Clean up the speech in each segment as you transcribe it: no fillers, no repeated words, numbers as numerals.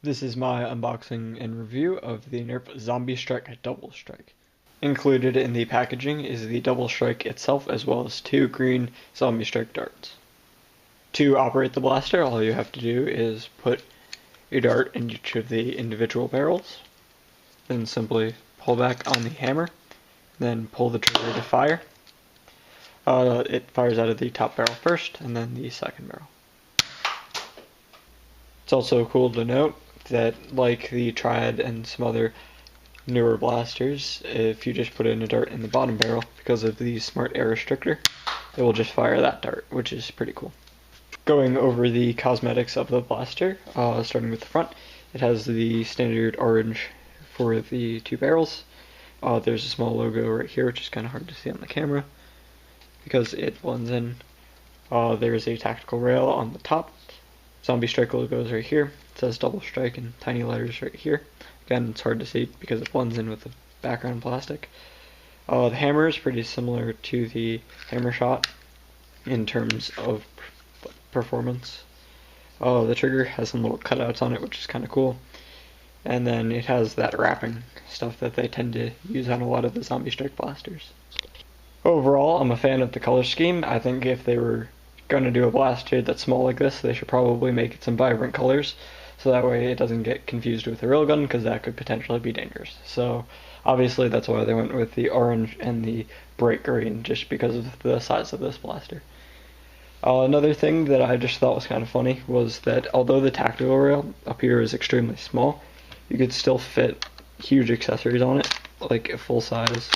This is my unboxing and review of the Nerf Zombie Strike Double Strike. Included in the packaging is the Double Strike itself, as well as 2 green Zombie Strike darts. To operate the blaster, all you have to do is put your dart in each of the individual barrels, then simply pull back on the hammer, then pull the trigger to fire. It fires out of the top barrel first, and then the second barrel. It's also cool to note that, like the Triad and some other newer blasters, if you just put in a dart in the bottom barrel, because of the Smart Air Restrictor, it will just fire that dart, which is pretty cool. Going over the cosmetics of the blaster, starting with the front, it has the standard orange for the 2 barrels. There's a small logo right here, which is kind of hard to see on the camera because it blends in. There's a tactical rail on the top. Zombie Strike logo is right here. It says Double Strike in tiny letters right here. Again, it's hard to see because it blends in with the background plastic. The hammer is pretty similar to the Hammer Shot in terms of performance. The trigger has some little cutouts on it, which is kind of cool. And then it has that wrapping stuff that they tend to use on a lot of the Zombie Strike blasters. Overall, I'm a fan of the color scheme. I think if they were going to do a blaster that's small like this, they should probably make it some vibrant colors, so that way it doesn't get confused with a real gun, because that could potentially be dangerous. So obviously that's why they went with the orange and the bright green, just because of the size of this blaster. Another thing that I just thought was kind of funny was that although the tactical rail up here is extremely small, you could still fit huge accessories on it, like a full-size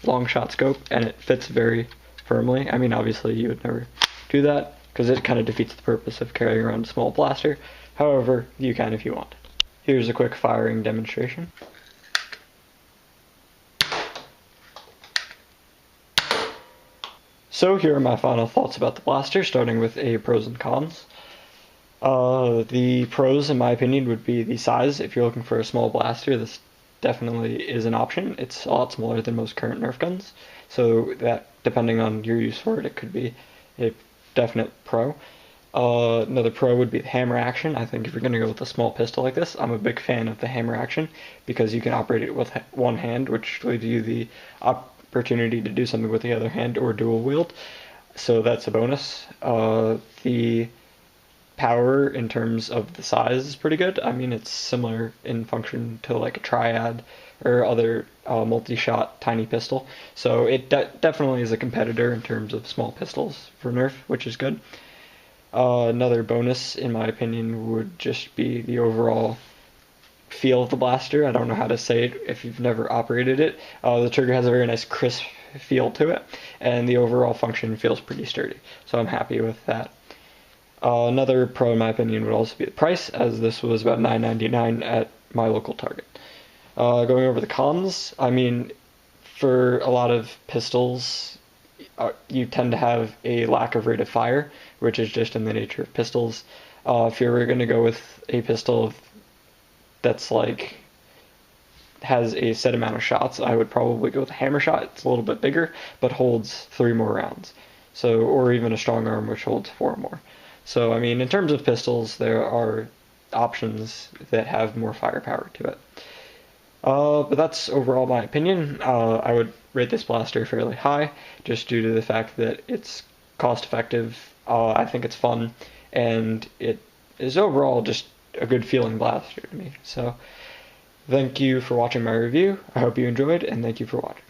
long shot scope, and it fits very firmly. I mean, obviously you would never do that because it kind of defeats the purpose of carrying around a small blaster. However, you can if you want. Here's a quick firing demonstration. So here are my final thoughts about the blaster, starting with pros and cons. The pros, in my opinion, would be the size. If you're looking for a small blaster, this definitely is an option. It's a lot smaller than most current Nerf guns, so that, depending on your use for it, it could be a definite pro. Another pro would be the hammer action. I think if you're going to go with a small pistol like this, I'm a big fan of the hammer action because you can operate it with one hand, which gives you the opportunity to do something with the other hand or dual wield. So that's a bonus. The power in terms of the size is pretty good. I mean, it's similar in function to like a Triad or other multi-shot tiny pistol. So it definitely is a competitor in terms of small pistols for Nerf, which is good. Another bonus, in my opinion, would just be the overall feel of the blaster. I don't know how to say it if you've never operated it. The trigger has a very nice crisp feel to it, and the overall function feels pretty sturdy. So I'm happy with that. Another pro, in my opinion, would also be the price, as this was about $9.99 at my local Target. Going over the cons, I mean, for a lot of pistols, you tend to have a lack of rate of fire, which is just in the nature of pistols. If you're going to go with a pistol that's like has a set amount of shots, I would probably go with a Hammer Shot. It's a little bit bigger, but holds 3 more rounds. So, or even a Strong Arm, which holds 4 more. So, I mean, in terms of pistols, there are options that have more firepower to it. But that's overall my opinion. I would rate this blaster fairly high, just due to the fact that it's cost effective. I think it's fun, and it is overall just a good feeling blaster to me. So, thank you for watching my review. I hope you enjoyed, and thank you for watching.